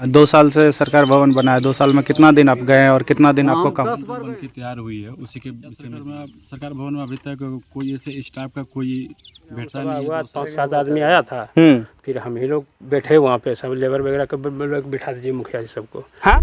2 साल से सरकार भवन बना है। 2 साल में कितना दिन आप गए और कितना दिन आपको काम? 10 बार बन के तैयार हुई है। उसी के विषय में सरकार भवन में अभी तक कोई ऐसे स्टाफ का कोई बैठा नहीं हुआ है। 5-7 आदमी आया था, फिर हम ही लोग बैठे वहाँ पे, सब लेबर वगैरह को बिठा दीजिए, मुखिया जी सबको। हाँ?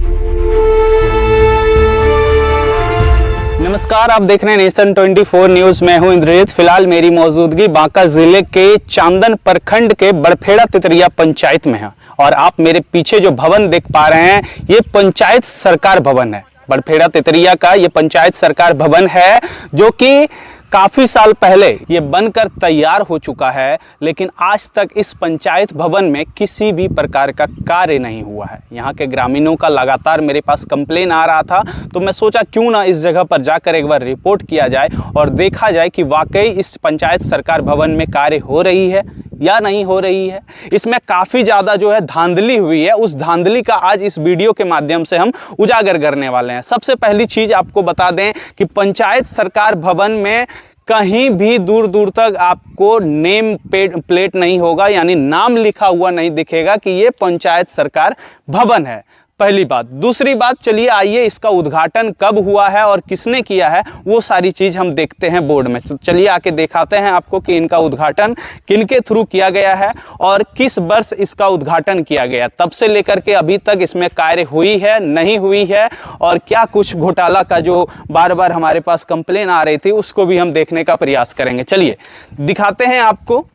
नमस्कार, आप देख रहे हैं नेशन 24 न्यूज। मैं हूं इंद्रजीत। फिलहाल मेरी मौजूदगी बांका जिले के चांदन प्रखंड के बड़फेड़ा तितरिया पंचायत में है और आप मेरे पीछे जो भवन देख पा रहे हैं ये पंचायत सरकार भवन है। बड़फेड़ा तितरिया का ये पंचायत सरकार भवन है जो कि काफी साल पहले ये बनकर तैयार हो चुका है, लेकिन आज तक इस पंचायत भवन में किसी भी प्रकार का कार्य नहीं हुआ है। यहाँ के ग्रामीणों का लगातार मेरे पास कंप्लेन आ रहा था, तो मैं सोचा क्यों ना इस जगह पर जाकर एक बार रिपोर्ट किया जाए और देखा जाए कि वाकई इस पंचायत सरकार भवन में कार्य हो रही है या नहीं हो रही है। इसमें काफ़ी ज़्यादा जो है धांधली हुई है, उस धांधली का आज इस वीडियो के माध्यम से हम उजागर करने वाले हैं। सबसे पहली चीज़ आपको बता दें कि पंचायत सरकार भवन में कहीं भी दूर दूर तक आपको नेम प्लेट नहीं होगा, यानी नाम लिखा हुआ नहीं दिखेगा कि ये पंचायत सरकार भवन है। पहली बात। दूसरी बात, चलिए आइए इसका उद्घाटन कब हुआ है और किसने किया है वो सारी चीज़ हम देखते हैं बोर्ड में। चलिए आके दिखाते हैं आपको कि इनका उद्घाटन किनके थ्रू किया गया है और किस वर्ष इसका उद्घाटन किया गया, तब से लेकर के अभी तक इसमें कार्य हुई है नहीं हुई है और क्या कुछ घोटाला का जो बार बार हमारे पास कंप्लेन आ रही थी उसको भी हम देखने का प्रयास करेंगे। चलिए दिखाते हैं आपको।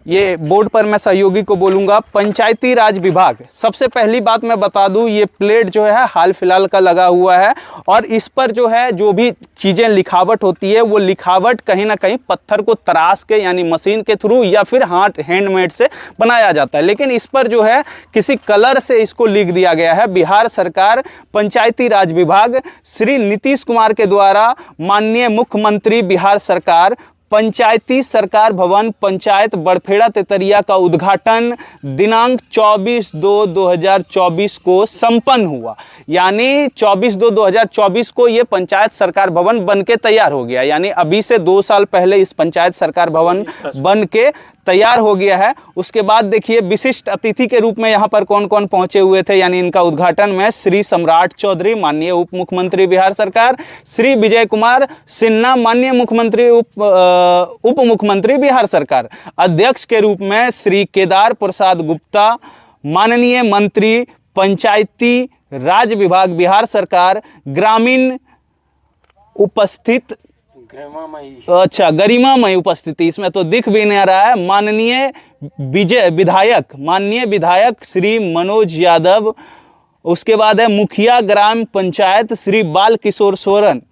ये बोर्ड पर मैं सहयोगी को बोलूँगा, पंचायती राज विभाग। सबसे पहली बात मैं बता दूं, ये प्लेट जो है हाल फिलहाल का लगा हुआ है और इस पर जो है जो भी चीज़ें लिखावट होती है वो लिखावट कहीं ना कहीं पत्थर को तराश के यानी मशीन के थ्रू या फिर हाथ हैंडमेड से बनाया जाता है, लेकिन इस पर जो है किसी कलर से इसको लिख दिया गया है बिहार सरकार पंचायती राज विभाग श्री नीतीश कुमार के द्वारा माननीय मुख्यमंत्री बिहार सरकार पंचायती सरकार भवन पंचायत बड़फेड़ा तितरिया का उद्घाटन दिनांक 24/2/2024 को संपन्न हुआ। यानी 24/2/2024 को ये पंचायत सरकार भवन बनके तैयार हो गया, यानी अभी से 2 साल पहले इस पंचायत सरकार भवन बनके तैयार हो गया है। उसके बाद देखिए विशिष्ट अतिथि के रूप में यहाँ पर कौन कौन पहुंचे हुए थे, यानी इनका उद्घाटन में श्री सम्राट चौधरी माननीय उप मुख्यमंत्री बिहार सरकार, श्री विजय कुमार सिन्हा माननीय मुख्यमंत्री उप मुख्यमंत्री बिहार सरकार, अध्यक्ष के रूप में श्री केदार प्रसाद गुप्ता माननीय मंत्री पंचायती राज विभाग बिहार सरकार, ग्रामीण उपस्थित गरिमामय उपस्थिति, इसमें तो दिख भी नहीं रहा है, माननीय विधायक श्री मनोज यादव। उसके बाद है मुखिया ग्राम पंचायत श्री बाल किशोर सोरेन।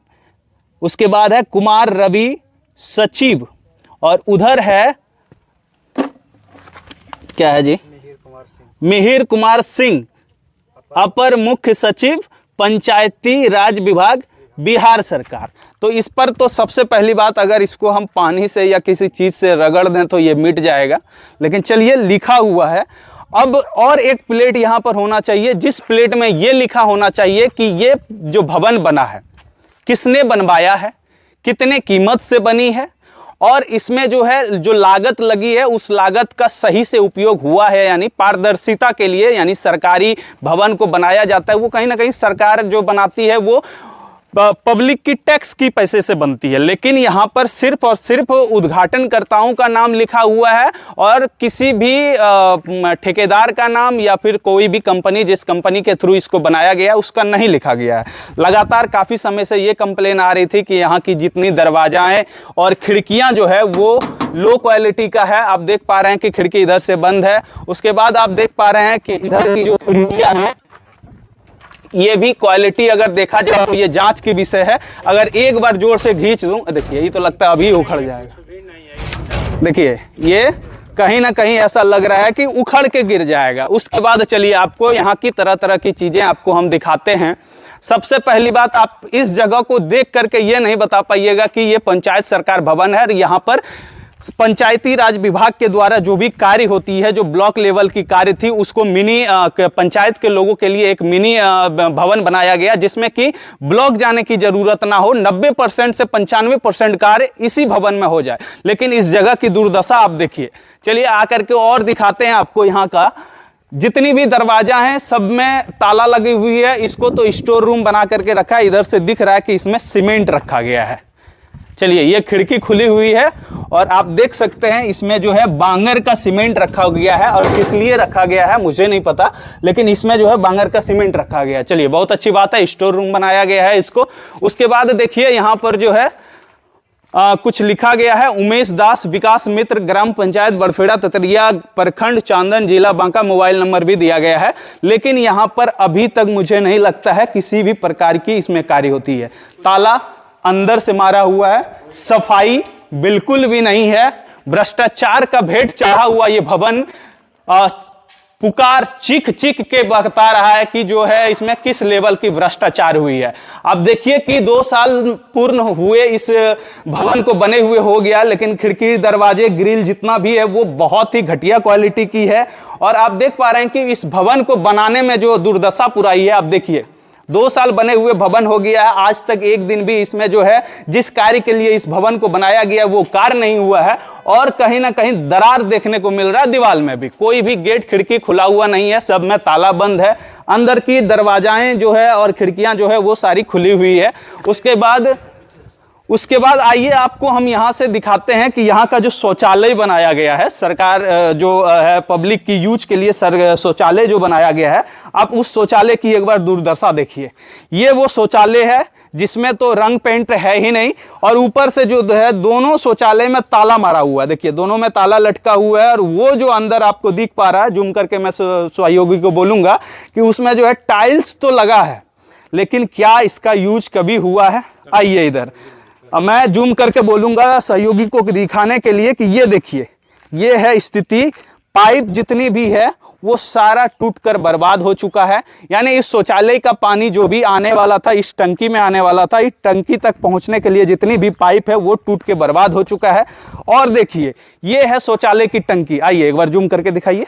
उसके बाद है कुमार रवि सचिव और उधर है क्या है जी, मिहिर कुमार सिंह अपर मुख्य सचिव पंचायती राज विभाग बिहार सरकार। तो इस पर तो सबसे पहली बात, अगर इसको हम पानी से या किसी चीज़ से रगड़ दें तो ये मिट जाएगा, लेकिन चलिए लिखा हुआ है। अब और एक प्लेट यहाँ पर होना चाहिए, जिस प्लेट में ये लिखा होना चाहिए कि ये जो भवन बना है किसने बनवाया है, कितने कीमत से बनी है और इसमें जो है जो लागत लगी है उस लागत का सही से उपयोग हुआ है, यानी पारदर्शिता के लिए, यानी सरकारी भवन को बनाया जाता है वो कहीं ना कहीं सरकार जो बनाती है वो पब्लिक की टैक्स की पैसे से बनती है, लेकिन यहाँ पर सिर्फ और सिर्फ उद्घाटनकर्ताओं का नाम लिखा हुआ है और किसी भी ठेकेदार का नाम या फिर कोई भी कंपनी जिस कंपनी के थ्रू इसको बनाया गया उसका नहीं लिखा गया है। लगातार काफ़ी समय से ये कंप्लेन आ रही थी कि यहाँ की जितनी दरवाजाएं और खिड़कियाँ जो है वो लो क्वालिटी का है। आप देख पा रहे हैं कि खिड़की इधर से बंद है। उसके बाद आप देख पा रहे हैं कि इधर की जो खिड़कियाँ हैं ये भी क्वालिटी अगर देखा जाए तो ये जांच की विषय है। अगर एक बार जोर से खींच दूं, देखिए ये तो लगता है अभी उखड़ जाएगा। देखिए ये कहीं ना कहीं ऐसा लग रहा है कि उखड़ के गिर जाएगा। उसके बाद चलिए आपको यहाँ की तरह तरह की चीज़ें आपको हम दिखाते हैं। सबसे पहली बात, आप इस जगह को देख करके ये नहीं बता पाइएगा कि ये पंचायत सरकार भवन है। यहाँ पर पंचायती राज विभाग के द्वारा जो भी कार्य होती है, जो ब्लॉक लेवल की कार्य थी, उसको मिनी पंचायत के लोगों के लिए एक मिनी भवन बनाया गया जिसमें कि ब्लॉक जाने की जरूरत ना हो। 90% से 95% कार्य इसी भवन में हो जाए। लेकिन इस जगह की दुर्दशा आप देखिए। चलिए आकर के और दिखाते हैं आपको यहाँ का जितनी भी दरवाजा हैं सब में ताला लगी हुई है। इसको तो स्टोर रूम बना करके रखा है। इधर से दिख रहा है कि इसमें सीमेंट रखा गया है। चलिए, ये खिड़की खुली हुई है और आप देख सकते हैं इसमें जो है बांगर का सीमेंट रखा गया है। और किस लिए रखा गया है मुझे नहीं पता, लेकिन इसमें जो है बांगर का सीमेंट रखा गया है। चलिए, बहुत अच्छी बात है, स्टोर रूम बनाया गया है इसको। उसके बाद देखिए यहाँ पर जो है कुछ लिखा गया है, उमेश दास विकास मित्र, ग्राम पंचायत बड़फेड़ा ततरिया प्रखंड चांदन जिला बांका, मोबाइल नंबर भी दिया गया है। लेकिन यहाँ पर अभी तक मुझे नहीं लगता है किसी भी प्रकार की इसमें कार्य होती है। ताला अंदर से मारा हुआ है, सफाई बिल्कुल भी नहीं है, भ्रष्टाचार का भेंट चढ़ा हुआ ये भवन पुकार चीख चीख के बता रहा है कि जो है इसमें किस लेवल की भ्रष्टाचार हुई है। अब देखिए कि 2 साल पूर्ण हुए इस भवन को बने हुए हो गया, लेकिन खिड़की दरवाजे ग्रिल जितना भी है वो बहुत ही घटिया क्वालिटी की है। और आप देख पा रहे हैं कि इस भवन को बनाने में जो दुर्दशा पुराई है, आप देखिए 2 साल बने हुए भवन हो गया है, आज तक एक दिन भी इसमें जो है जिस कार्य के लिए इस भवन को बनाया गया वो कार्य नहीं हुआ है। और कहीं ना कहीं दरार देखने को मिल रहा है, दीवार में भी कोई भी गेट खिड़की खुला हुआ नहीं है, सब में ताला बंद है। अंदर की दरवाजाएं जो है और खिड़कियां जो है वो सारी खुली हुई है। उसके बाद आइए आपको हम यहाँ से दिखाते हैं कि यहाँ का जो शौचालय बनाया गया है, सरकार जो है पब्लिक की यूज के लिए शौचालय जो बनाया गया है, आप उस शौचालय की एक बार दुर्दशा देखिए। ये वो शौचालय है जिसमें तो रंग पेंट है ही नहीं, और ऊपर से जो है दोनों शौचालय में ताला मारा हुआ है। देखिए दोनों में ताला लटका हुआ है। और वो जो अंदर आपको दिख पा रहा है, जूम करके मैं सहयोगी को बोलूंगा कि उसमें जो है टाइल्स तो लगा है, लेकिन क्या इसका यूज कभी हुआ है? आइए इधर, मैं जूम करके बोलूंगा सहयोगी को दिखाने के लिए कि ये देखिए, ये है स्थिति। पाइप जितनी भी है वो सारा टूटकर बर्बाद हो चुका है। यानी इस शौचालय का पानी जो भी आने वाला था, इस टंकी में आने वाला था, इस टंकी तक पहुंचने के लिए जितनी भी पाइप है वो टूट के बर्बाद हो चुका है। और देखिए ये है शौचालय की टंकी। आइए एक बार जूम करके दिखाइए,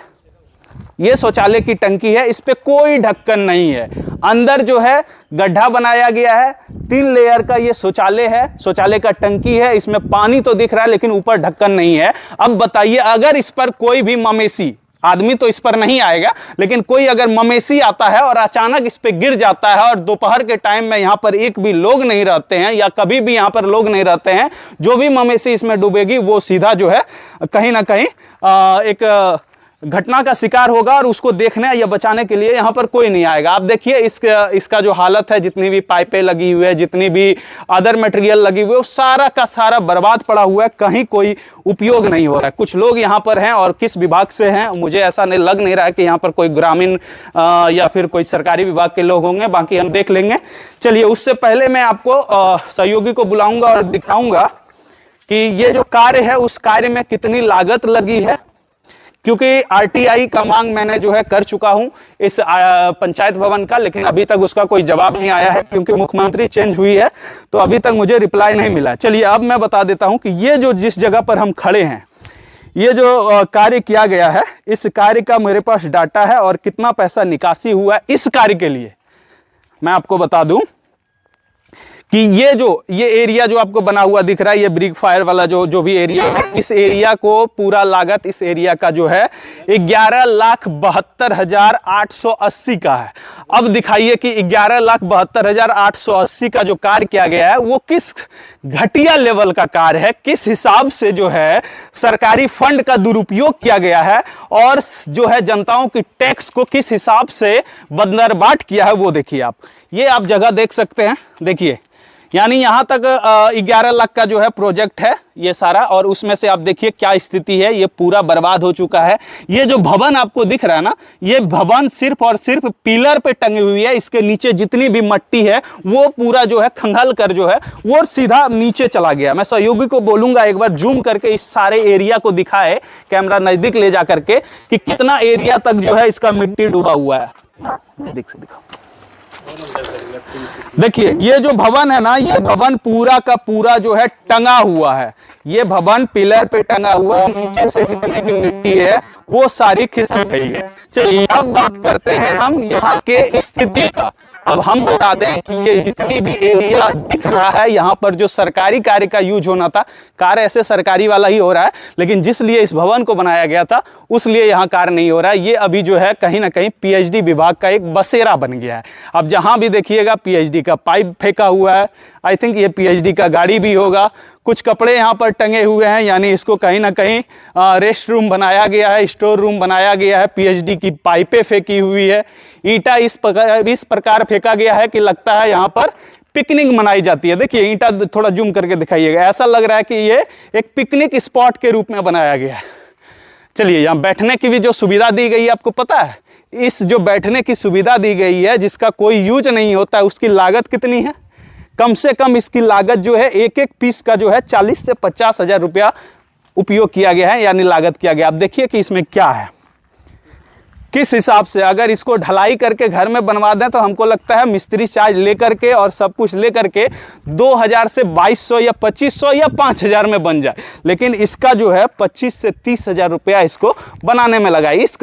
ये शौचालय की टंकी है, इस पे कोई ढक्कन नहीं है। अंदर जो है गड्ढा बनाया गया है, 3 लेयर का ये शौचालय है, शौचालय का टंकी है। इसमें पानी तो दिख रहा है लेकिन ऊपर ढक्कन नहीं है। अब बताइए, अगर इस पर कोई भी मवेशी, आदमी तो इस पर नहीं आएगा, लेकिन कोई अगर मवेशी आता है और अचानक इस पे गिर जाता है, और दोपहर के टाइम में यहाँ पर एक भी लोग नहीं रहते हैं या कभी भी यहाँ पर लोग नहीं रहते हैं, जो भी मवेशी इसमें डूबेगी वो सीधा जो है कहीं ना कहीं एक घटना का शिकार होगा, और उसको देखने या बचाने के लिए यहाँ पर कोई नहीं आएगा। आप देखिए इसका जो हालत है, जितनी भी पाइपें लगी हुई है, जितनी भी अदर मटेरियल लगी हुई है, वो सारा का सारा बर्बाद पड़ा हुआ है, कहीं कोई उपयोग नहीं हो रहा है। कुछ लोग यहाँ पर हैं और किस विभाग से हैं मुझे ऐसा लग नहीं रहा है कि यहाँ पर कोई ग्रामीण या फिर कोई सरकारी विभाग के लोग होंगे, बाकी हम देख लेंगे। चलिए, उससे पहले मैं आपको सहयोगी को बुलाऊंगा और दिखाऊंगा कि ये जो कार्य है उस कार्य में कितनी लागत लगी है, क्योंकि आरटीआई का मांग मैंने जो है कर चुका हूं इस पंचायत भवन का, लेकिन अभी तक उसका कोई जवाब नहीं आया है, क्योंकि मुख्यमंत्री चेंज हुई है तो अभी तक मुझे रिप्लाई नहीं मिला। चलिए अब मैं बता देता हूं कि ये जो जिस जगह पर हम खड़े हैं, ये जो कार्य किया गया है, इस कार्य का मेरे पास डाटा है और कितना पैसा निकासी हुआ है इस कार्य के लिए मैं आपको बता दूं कि ये एरिया जो आपको बना हुआ दिख रहा है, ये ब्रिक फायर वाला जो भी एरिया है, इस एरिया को पूरा लागत इस एरिया का जो है 11,72,880 का है। अब दिखाइए कि 11,72,880 का जो कार्य किया गया है वो किस घटिया लेवल का कार्य है, किस हिसाब से जो है सरकारी फंड का दुरुपयोग किया गया है, और जो है जनताओं की टैक्स को किस हिसाब से बंदरबाट किया है वो देखिए आप। ये आप जगह देख सकते हैं, देखिए, यानी यहां तक 11 लाख का जो है प्रोजेक्ट है ये सारा, और उसमें से आप देखिए क्या स्थिति है, ये पूरा बर्बाद हो चुका है। ये जो भवन आपको दिख रहा है ना, ये भवन सिर्फ और सिर्फ पिलर पे टंगी हुई है, इसके नीचे जितनी भी मिट्टी है वो पूरा जो है खंगाल कर जो है वो सीधा नीचे चला गया। मैं सहयोगी को बोलूंगा एक बार जूम करके इस सारे एरिया को दिखाए, कैमरा नजदीक ले जा करके, कि कितना एरिया तक जो है इसका मिट्टी डूबा हुआ है। नजदीक से दिखाओ, देखिए ये जो भवन है ना, ये भवन पूरा का पूरा जो है टंगा हुआ है, ये भवन पिलर पे टंगा हुआ है, नीचे से जितनी भी मिट्टी है वो सारी खिसक गई है। चलिए अब बात करते हैं हम यहाँ के स्थिति का। अब हम बता दें कि ये जितनी भी एरिया दिख रहा है यहाँ पर जो सरकारी कार्य का यूज होना था, कार्य ऐसे सरकारी वाला ही हो रहा है, लेकिन जिस लिए इस भवन को बनाया गया था उस लिए यहाँ कार्य नहीं हो रहा है। ये अभी जो है कहीं ना कहीं पीएचडी विभाग का एक बसेरा बन गया है। अब जहाँ भी देखिएगा पीएचडी का पाइप फेंका हुआ है, आई थिंक ये पीएचडी का गाड़ी भी होगा। कुछ कपड़े यहाँ पर टंगे हुए हैं, यानी इसको कहीं ना कहीं रेस्ट रूम बनाया गया है, स्टोर रूम बनाया गया है। पीएचडी की पाइपें फेंकी हुई है, ईंटा इस प्रकार फेंका गया है कि लगता है यहाँ पर पिकनिक मनाई जाती है। देखिए ईंटा थोड़ा जूम करके दिखाइएगा, ऐसा लग रहा है कि ये एक पिकनिक स्पॉट के रूप में बनाया गया है। चलिए, यहाँ बैठने की भी जो सुविधा दी गई है, आपको पता है इस जो बैठने की सुविधा दी गई है जिसका कोई यूज नहीं होता है, उसकी लागत कितनी है? कम से कम इसकी लागत जो है एक एक पीस का जो है 40 से 50 हज़ार रुपया उपयोग किया गया है, यानी लागत किया गया। अब देखिए कि इसमें क्या है, किस हिसाब से अगर इसको ढलाई करके घर में बनवा दें तो हमको लगता है मिस्त्री चार्ज लेकर के और सब कुछ लेकर के 2000 से 2200 या 2500 या 5000 में बन जाए, लेकिन इसका जो है 25 से 30 हज़ार रुपया इसको बनाने में लगा। इस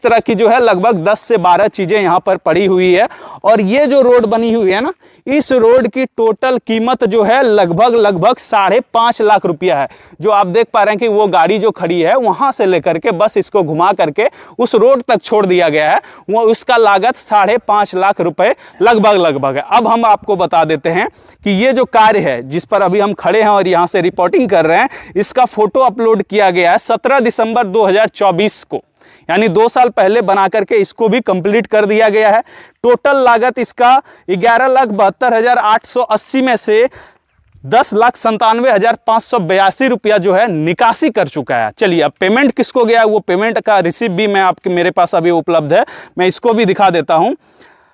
तरह की जो है लगभग 10 से 12 चीज़ें यहाँ पर पड़ी हुई है। और ये जो रोड बनी हुई है ना, इस रोड की टोटल कीमत जो है लगभग 5.5 लाख रुपया है। जो आप देख पा रहे हैं कि वो गाड़ी जो खड़ी है वहाँ से लेकर के बस इसको घुमा करके उस रोड तक छोड़ दिया गया है, वो उसका लागत 5.5 लाख रुपए लगभग है। अब हम आपको बता देते हैं कि ये जो कार्य है जिस पर अभी हम खड़े हैं और यहाँ से रिपोर्टिंग कर रहे हैं, इसका फोटो अपलोड किया गया है 17 दिसंबर 2024 को, यानी 2 साल पहले बना करके इसको भी कंप्लीट कर दिया गया है। टोटल लागत इसका 11,72,880 में से 10,97,582 रुपया जो है निकासी कर चुका है। चलिए, अब पेमेंट किसको गया है, वो पेमेंट का रिसिप्ट भी मेरे पास अभी उपलब्ध है, मैं इसको भी दिखा देता हूं।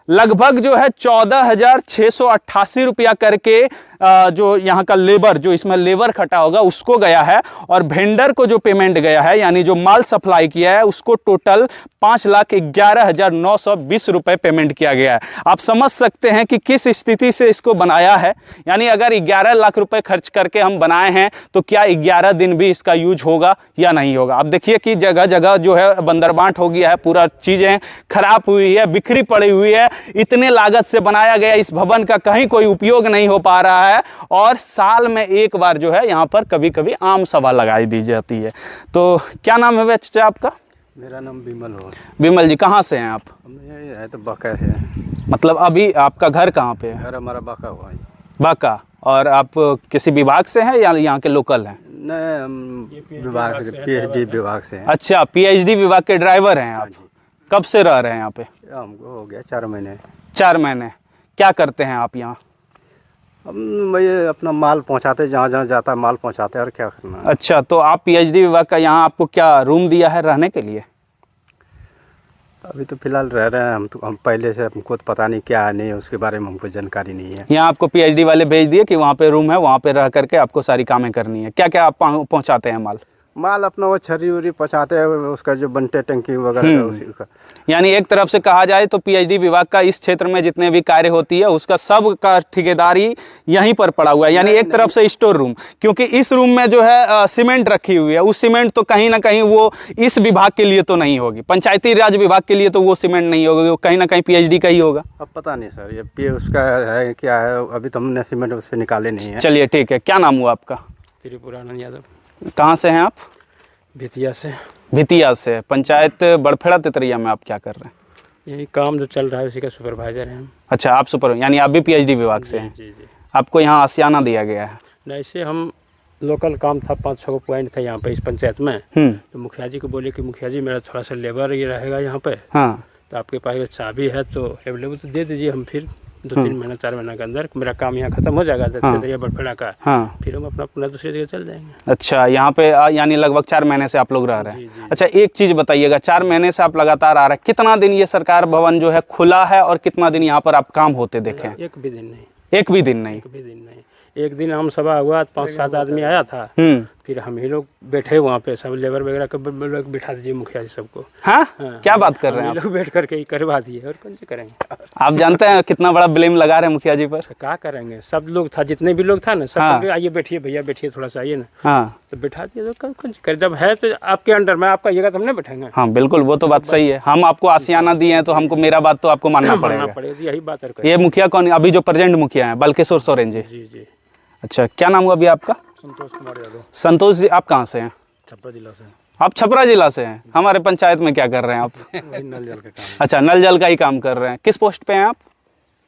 लगभग जो है 14,688 रुपया करके जो यहाँ का लेबर, जो इसमें लेबर खटा होगा उसको गया है, और वेंडर को जो पेमेंट गया है यानी जो माल सप्लाई किया है उसको टोटल 5,11,920 रुपये पेमेंट किया गया है। आप समझ सकते हैं कि किस स्थिति से इसको बनाया है, यानी अगर 11 लाख रुपए खर्च करके हम बनाए हैं तो क्या 11 दिन भी इसका यूज होगा या नहीं होगा। अब देखिए कि जगह जगह जो है बंदरबांट हो गया है, पूरा चीज़ें खराब हुई है, बिखरी पड़ी हुई है। इतने लागत से बनाया गया इस भवन का कहीं कोई उपयोग नहीं हो पा रहा है, और साल में एक बार जो है यहाँ पर कभी कभी आम सभा लगाई दी जाती है। तो क्या नाम है चाचा आपका? मेरा नाम विमल हो। विमल जी, कहाँ से हैं आप? ये है तो बाका है। मतलब अभी आपका घर कहाँ पे है? घर हमारा बाका हुआ है। बाका। और आप किसी विभाग से हैं या यहाँ के लोकल हैं? नहीं, हम विभाग पीएचडी विभाग से हैं। अच्छा, पीएचडी विभाग के ड्राइवर हैं आप? कब से रह रहे हैं यहाँ पे? हमको हो गया 4 महीने। 4 महीने। क्या करते हैं आप यहाँ? हम ये अपना माल पहुँचाते, जहाँ जहाँ जाता है माल पहुँचाते, और क्या करना। अच्छा, तो आप पीएचडी विभाग का यहाँ आपको क्या रूम दिया है रहने के लिए? अभी तो फिलहाल रह रहे हैं हम पहले से, हमको तो पता नहीं क्या है, नहीं उसके बारे में हमको जानकारी नहीं है। यहाँ आपको पीएचडी वाले भेज दिए कि वहाँ पे रूम है, वहाँ पे रह करके आपको सारी कामें करनी है। क्या क्या आप पहुँचाते हैं माल? अपना वो छर्री उरी पहुँचाते हैं, उसका जो बनते टंकी वगैरह उसी का। यानी एक तरफ से कहा जाए तो पीएचडी विभाग का इस क्षेत्र में जितने भी कार्य होती है उसका सब का ठेकेदारी यहीं पर पड़ा हुआ है। यानी एक तरफ से स्टोर रूम, क्योंकि इस रूम में जो है सीमेंट रखी हुई है, उस सीमेंट तो कहीं ना कहीं वो इस विभाग के लिए तो नहीं होगी, पंचायती राज विभाग के लिए तो वो सीमेंट नहीं होगी, वो कहीं ना कहीं पीएचडी का ही होगा। अब पता नहीं सर, ये उसका है क्या है, अभी तो हमने सीमेंट उससे निकाले नहीं है। चलिए ठीक है, क्या नाम हुआ आपका? त्रिपुरानंद यादव। कहाँ से हैं आप? भितिया से। भितिया से। पंचायत बड़फेड़ा तितरिया में आप क्या कर रहे हैं? यही काम जो चल रहा है उसी का सुपरवाइजर हैं हम। अच्छा, आप सुपर, यानी आप भी पीएचडी विभाग से हैं? जी। आपको यहाँ आसियाना दिया गया है? नहीं, इससे हम लोकल काम था, 5-6 पॉइंट था यहाँ पे इस पंचायत में। तो मुखिया जी को बोले कि मुखिया जी मेरा थोड़ा सा लेबर ये रहेगा यहाँ पे, हाँ, तो आपके पास अगर चाबी है तो अवेलेबल तो दे दीजिए, हम फिर 2-3 महीना 4 महीना के अंदर मेरा काम यहाँ खत्म हो जाएगा बड़फेड़ा का। हाँ। फिर हम अपना दूसरी जगह चल जाएंगे। अच्छा, यहाँ पे यानी लगभग 4 महीने से आप लोग रह रहे हैं? जी। अच्छा, एक चीज़ बताइएगा, 4 महीने से आप लगातार आ रहे हैं, कितना दिन ये सरकार भवन जो है खुला है और कितना दिन यहाँ पर आप काम होते देखे हैं? एक भी दिन नहीं। एक भी दिन नहीं? एक भी दिन नहीं। एक दिन आम सभा हुआ, 5-7 आदमी आया था, फिर हम ही लोग बैठे वहाँ पे, सब लेबर वगैरह को बिठा दीजिए मुखिया जी सबको। हाँ, हाँ, क्या बात कर रहे हैं हम आप? लोग बैठ करके ही करवा दिए, और कौन सी करेंगे। आप जानते हैं कितना बड़ा ब्लेम लगा रहे हैं मुखिया जी पर? तो क्या करेंगे, सब लोग था, जितने भी लोग था ना, सब हाँ। बोले, आइए बैठिए भैया, बैठिए थोड़ा सा, आइए ना, हाँ तो बैठा दिए। तो कौन सी करे, जब है तो आपके अंडर में, आपका ये तो हम नहीं बैठेंगे। हाँ बिल्कुल, वो तो बात सही है। हम आपको आसियाना दिए हैं तो हमको मेरा बात तो आपको मानना पड़ेगा। यही बात है। ये मुखिया कौन, अभी जो प्रेजेंट मुखिया हैं? बल्केश्वर सोरेन जी। जी जी। अच्छा, क्या नाम हुआ अभी आपका? संतोष कुमार यादव। संतोष जी, आप कहाँ से हैं? छपरा जिला से। आप छपरा जिला से हैं। हमारे पंचायत में क्या कर रहे हैं आप? वही नल जल का काम। अच्छा, नल जल का ही काम कर रहे हैं। किस पोस्ट पे हैं आप?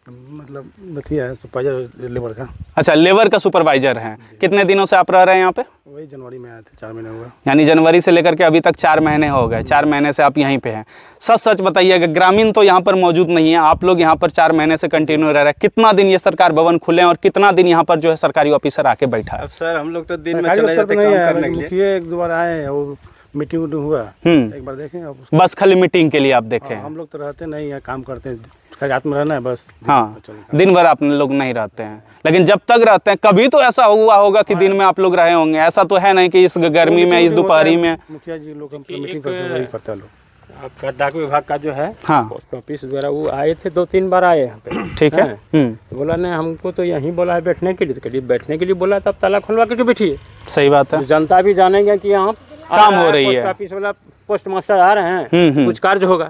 मतलब नथिया है, सुपरवाइजर लेबर का। अच्छा, लेबर का सुपरवाइजर हैं। कितने दिनों से आप रह रहे हैं यहाँ पे? वही जनवरी में आए थे, 4 महीने हुआ। यानी जनवरी से लेकर के अभी तक 4 महीने हो गए। 4 महीने से आप यहीं पे हैं। सच सच बताइएगा, ग्रामीण तो यहाँ पर मौजूद नहीं है, आप लोग यहाँ पर 4 महीने से कंटिन्यू रह रहे हैं। कितना दिन ये सरकार भवन खुले हैं और कितना दिन यहाँ पर जो है सरकारी ऑफिसर आके बैठा है? अब सर हम लोग तो दिन में चले जाते काम करने के लिए। मुखिया 1-2 बार आए, वो मीटिंग उटिंग हुआ, एक बार देखें आप उसको। बस खाली मीटिंग के लिए आप देखे हैं? हम लोग तो रहते नहीं है, काम करते हैं, रात में रहना है बस। हाँ, दिन भर आप लोग नहीं रहते हैं, लेकिन जब तक रहते हैं कभी तो ऐसा हुआ होगा कि दिन में आप लोग रहे होंगे। ऐसा तो है नहीं कि इस गर्मी में, इस दोपहरी में। मुखिया जी लोग मीटिंग करते, वही करता लोग। आपका डाक विभाग का जो है, हाँ, पोस्ट ऑफिस द्वारा वो आए थे, 2-3 बार आए यहाँ पे। ठीक है। तो बोला नहीं, हमको तो यहीं बोला है बैठने के लिए, तो करीब बैठने के लिए बोला, तब ताला खुलवा करके बैठिए। सही बात है। तो जनता भी जानेंगे कि यहाँ काम हो रही है। पोस्ट ऑफिस वाला पोस्ट मास्टर आ रहे हैं, कुछ कार्य होगा।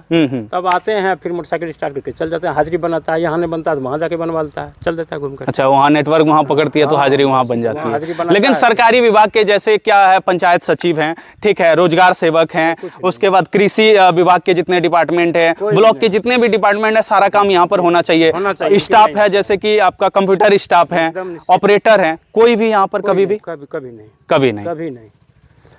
तब आते हैं, फिर मोटरसाइकिल स्टार्ट करके चल जाते हैं। हाजिरी बनाता है, यहाँ नहीं बनता तो वहाँ जाके बनवा लेता है, चल देता है घूम कर। अच्छा, वहाँ नेटवर्क वहाँ पकड़ती है तो हाजिरी वहाँ बन जाती है। लेकिन सरकारी विभाग के जैसे क्या है, पंचायत सचिव हैं, ठीक है, रोजगार सेवक हैं, उसके बाद कृषि विभाग के जितने डिपार्टमेंट है, ब्लॉक के जितने भी डिपार्टमेंट है, सारा काम यहाँ पर होना चाहिए। स्टाफ है, जैसे कि आपका कंप्यूटर स्टाफ है, ऑपरेटर है, कोई भी यहाँ पर कभी भी? कभी नहीं, कभी नहीं, कभी नहीं।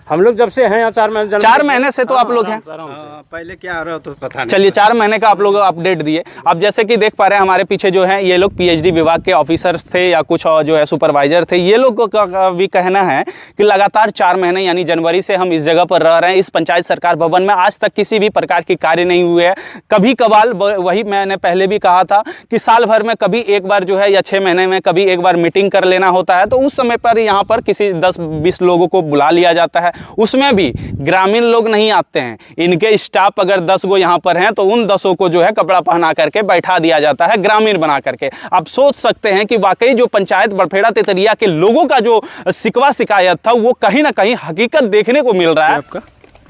हम लोग जब से हैं यहाँ 4 महीने, 4 महीने से तो आप लोग हैं। पहले क्या आ रहा तो पता नहीं। चलिए, 4 महीने का आप लोग अपडेट दिए। अब जैसे कि देख पा रहे हैं हमारे पीछे जो है, ये लोग पीएचडी विभाग के ऑफिसर्स थे या कुछ और जो है सुपरवाइजर थे। ये लोग का भी कहना है कि लगातार 4 महीने यानी जनवरी से हम इस जगह पर रह रहे हैं, इस पंचायत सरकार भवन में। आज तक किसी भी प्रकार की कार्य नहीं हुए है। कभी कभार, वही मैंने पहले भी कहा था कि साल भर में कभी एक बार जो है, या 6 महीने में कभी एक बार मीटिंग कर लेना होता है, तो उस समय पर यहाँ पर किसी 10-20 लोगों को बुला लिया जाता है। उसमें भी ग्रामीण लोग नहीं आते हैं। इनके स्टाफ अगर 10 गो यहाँ पर हैं तो उन 10 को जो है कपड़ा पहना करके बैठा दिया जाता है, ग्रामीण बना करके। आप सोच सकते हैं कि वाकई जो पंचायत बड़फेड़ा तेतरिया के लोगों का जो शिकवा शिकायत था, वो कहीं ना कहीं हकीकत देखने को मिल रहा है। आपका?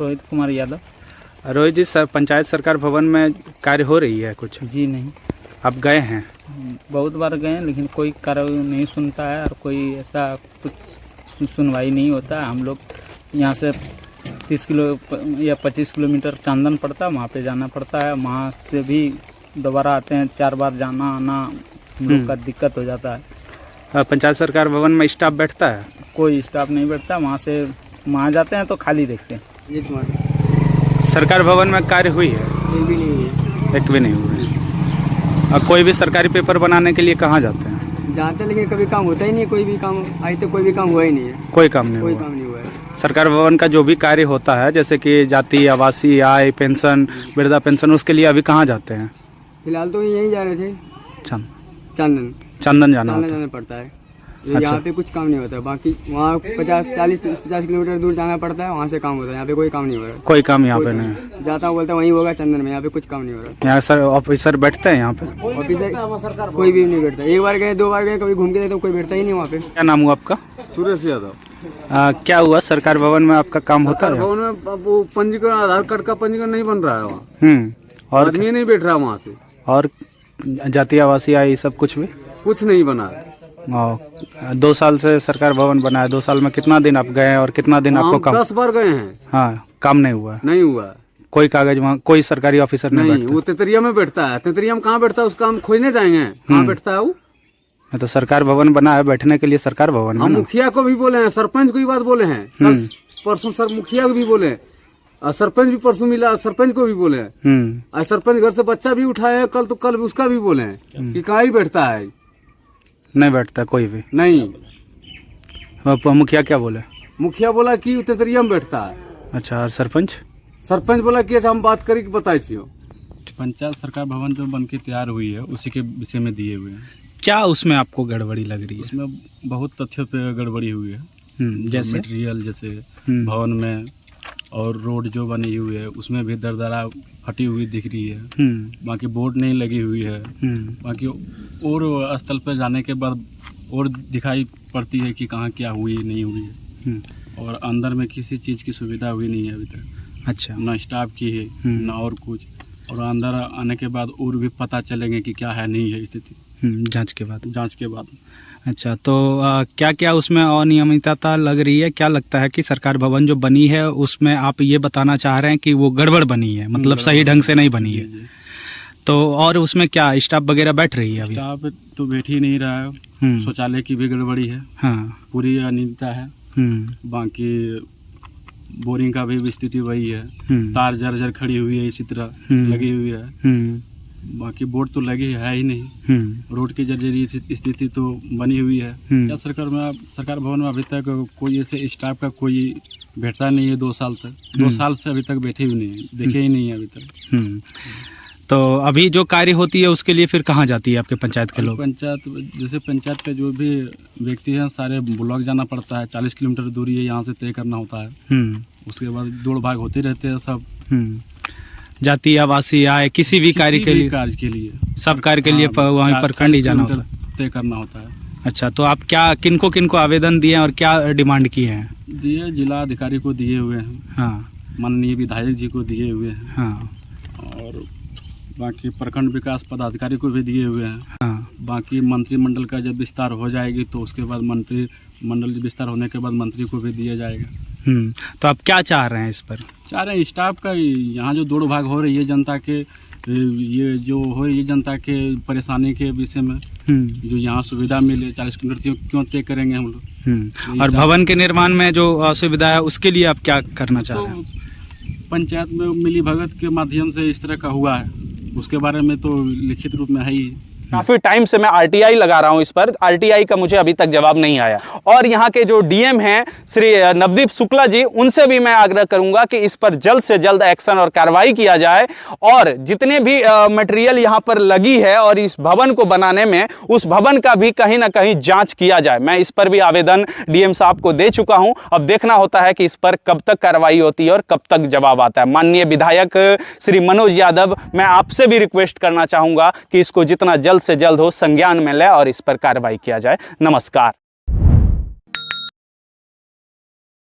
रोहित कुमार यादव। रोहित जी, सर पंचायत सरकार भवन में कार्य हो रही है कुछ? जी नहीं, आप गए हैं? बहुत बार गए हैं, लेकिन कोई कार्रवाई नहीं सुनता है और कोई ऐसा कुछ सुनवाई नहीं होता है। हम लोग यहाँ से 30 किलो या 25 किलोमीटर चांदन पड़ता है, वहाँ पे जाना पड़ता है। वहाँ से भी दोबारा आते हैं, 4 बार जाना आना हम लोग का दिक्कत हो जाता है। पंचायत सरकार भवन में स्टाफ बैठता है? कोई स्टाफ नहीं बैठता। वहाँ जाते हैं तो खाली देखते हैं। सरकार भवन में कार्य हुई है? एक भी नहीं है। एक भी नहीं हुआ है। और कोई भी सरकारी पेपर बनाने के लिए कहाँ जाते हैं? जानते, लेकिन कभी काम होता ही नहीं है। कोई भी काम आज तक कोई भी काम हुआ ही नहीं है। कोई काम नहीं कोई हुआ। काम नहीं हुआ है। सरकार भवन का जो भी कार्य होता है, जैसे कि जाति, आवासीय, आय, पेंशन, वृद्धा पेंशन, उसके लिए अभी कहाँ जाते हैं? फिलहाल तो यहीं जा रहे थे, चंदन चंदन जाना होता है। जाना पड़ता है। यहाँ पे कुछ काम नहीं होता है। बाकी वहाँ 50 किलोमीटर दूर जाना पड़ता है, वहाँ से काम होता है। यहाँ पे कोई काम नहीं हो रहा है। कोई काम यहाँ पे नहीं। जाता हूँ, बोलता वहीं होगा चंदन में, यहाँ पे कुछ काम नहीं हो रहा। यहाँ सर ऑफिसर बैठते हैं यहाँ पे? ऑफिसर कोई भी नहीं बैठता। एक बार गए, 2 बार गए, कभी घूम के गए तो कोई बैठता ही नहीं वहाँ पे। क्या नाम हुआ आपका? सुरेश यादव। क्या हुआ, सरकार भवन में आपका काम होता है? भवन में वो पंजीकरण, आधार कार्ड का पंजीकरण नहीं बन रहा है वहाँ। और आदमी नहीं बैठ रहा वहाँ से। और जाति, आवासीय, आय, ये सब कुछ भी कुछ नहीं बना है। 2 साल से सरकार भवन बना है। 2 साल में कितना दिन आप गए और कितना दिन आपको काम? 10 बार गए हैं। हाँ, काम नहीं हुआ? नहीं हुआ। कोई कागज वहाँ, कोई सरकारी ऑफिसर नहीं बैठता? वो तेतरिया में बैठता है। तेतरिया में कहाँ बैठता है, उसका हम खोजने जाएंगे। कहाँ बैठता है वो? तो सरकार भवन बना है, बैठने के लिए सरकार भवन हम मुखिया को भी बोले हैं, सरपंच को भी बात बोले हैं। कल परसों सर मुखिया को भी बोले हैं, और सरपंच भी परसों मिला, सरपंच को भी बोले हैं। और सरपंच घर से बच्चा भी उठाया कल, तो कल उसका भी बोले हैं कि कहाँ ही बैठता है। नहीं बैठता कोई भी? नहीं। मुखिया क्या बोले? मुखिया बोला कि तेतरिया में बैठता है। अच्छा, और सरपंच? सरपंच बोला कि ऐसा हम बात करी कि बताइए। पंचायत सरकार भवन जो बनके तैयार हुई है, उसी के विषय में दिए हुए हैं। क्या उसमें आपको गड़बड़ी लग रही है? उसमें बहुत तथ्यों पे गड़बड़ी हुई है। जैसे मटेरियल जैसे भवन में, और रोड जो बनी हुई है उसमें भी दरदरा फटी हुई दिख रही है। बाकी बोर्ड नहीं लगी हुई है। बाकी और स्थल पर जाने के बाद और दिखाई पड़ती है कि कहाँ क्या हुई नहीं हुई है। और अंदर में किसी चीज़ की सुविधा हुई नहीं है अभी तक। अच्छा, ना स्टाफ की है ना और कुछ। और अंदर आने के बाद और भी पता चलेंगे कि क्या है नहीं है स्थिति जांच के बाद। अच्छा, तो क्या क्या उसमें अनियमितता लग रही है? क्या लगता है कि सरकार भवन जो बनी है उसमें आप ये बताना चाह रहे हैं कि वो गड़बड़ बनी है, मतलब सही ढंग से नहीं बनी है? तो और उसमें क्या स्टाफ वगैरह बैठ रही है अभी? स्टाफ तो बैठ ही नहीं रहा है। शौचालय की भी गड़बड़ी है। हाँ, पूरी अनियमितता है। बाकी बोरिंग का भी स्थिति वही है। तार जर्जर खड़ी हुई है, इसी तरह लगी हुई है। बाकी बोर्ड तो लगी है ही नहीं। रोड की जर्जरी स्थिति तो बनी हुई है। क्या सरकार भवन में अभी तक कोई ऐसे स्टाफ का कोई बैठता नहीं है 2 साल तक। 2 साल से अभी तक बैठे ही नहीं है, देखे ही नहीं है अभी तक। तो अभी जो कार्य होती है उसके लिए फिर कहाँ जाती है आपके पंचायत के लोग? पंचायत के जो भी व्यक्ति हैं सारे ब्लॉक जाना पड़ता है। 40 किलोमीटर दूरी है यहाँ से तय करना होता है। उसके बाद दौड़ भाग होते रहते हैं सब। जाति आवासीय आय किसी भी कार्य के लिए सब कार्य के लिए वहीं प्रखंड ही जाना होता है, तय करना होता है। अच्छा, तो आप क्या किनको आवेदन दिए और क्या डिमांड किए हैं? दिए जिला अधिकारी को दिए हुए हैं। हाँ, माननीय विधायक जी को दिए हुए हैं। हाँ, और बाकी प्रखंड विकास पदाधिकारी को भी दिए हुए हैं। हाँ, बाकी मंत्रिमंडल का जब विस्तार हो जाएगी तो उसके बाद मंत्रिमंडल विस्तार होने के बाद मंत्री को भी दिया जाएगा। तो आप क्या चाह रहे हैं इस पर? चाह रहे हैं स्टाफ का यहाँ जो दौड़ भाग हो रही है जनता के, ये जो हो रही है जनता के परेशानी के विषय में, जो यहाँ सुविधा मिले 40 किलोमीटर क्यों तय करेंगे हम लोग। और भवन के निर्माण में जो असुविधा है उसके लिए आप क्या करना चाह रहे हैं? पंचायत में मिली भगत के माध्यम से इस तरह का हुआ है, उसके बारे में तो लिखित रूप में है ही। काफी टाइम से मैं आरटीआई लगा रहा हूं इस पर, आरटीआई का मुझे अभी तक जवाब नहीं आया। और यहाँ के जो डीएम हैं श्री नवदीप शुक्ला जी, उनसे भी मैं आग्रह करूंगा कि इस पर जल्द से जल्द एक्शन और कार्रवाई किया जाए। और जितने भी मटेरियल यहाँ पर लगी है और इस भवन को बनाने में, उस भवन का भी कहीं ना कहीं जांच किया जाए। मैं इस पर भी आवेदन डीएम साहब को दे चुका हूं। अब देखना होता है कि इस पर कब तक कार्रवाई होती है और कब तक जवाब आता है। माननीय विधायक श्री मनोज यादव, मैं आपसे भी रिक्वेस्ट करना चाहूंगा कि इसको जितना जल्द से जल्द हो संज्ञान में ले और इस पर कार्रवाई किया जाए। नमस्कार।